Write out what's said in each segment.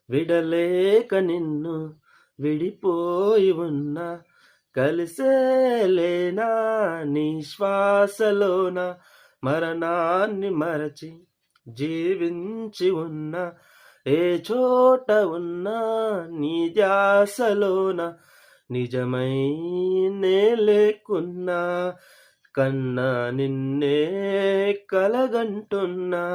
విడలేక నిన్ను విడిపోయి ఉన్నా, కలిసేలేనా నీ శ్వాసలోన, మరణాన్ని మరచి జీవించి ఉన్నా, ఏ చోట ఉన్నా నీ ధ్యాసలోన, నిజమై నే లేకున్నా, కన్నా నిన్నే కలగంటున్నా.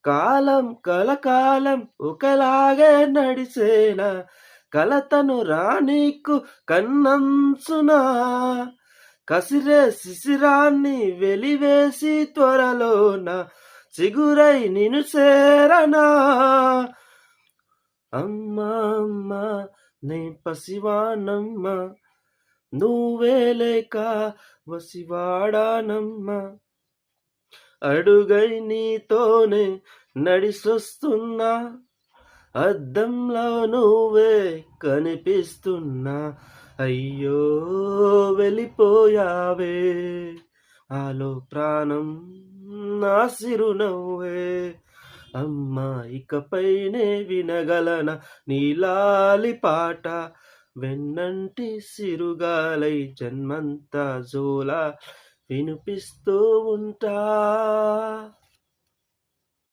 కాలం కలకాలం ఒకలాగే నడిసేనా, కలతను రానీకు కన్నంచునా, కసిరే శిశిరాన్ని వెలివేసి త్వరలోన చిగురై నిన్ను చేరనా. అమ్మా అమ్మా నే పసివానమ్మా, నువ్వే లేక వసివాడానమ్మా, అడుగై నీతోనే నడిసొస్తున్నా, అద్దంలో నువ్వే కనిపిస్తున్నా. అయ్యో వెళ్ళిపోయావే, ఆలో ప్రాణం నా సిరునవ్వే. అమ్మా ఇకపైనే వినగలన నీలాలి పాట, వెన్నంటి సిరుగాలై జన్మంతా జోల వినిపిస్తూ ఉంటా.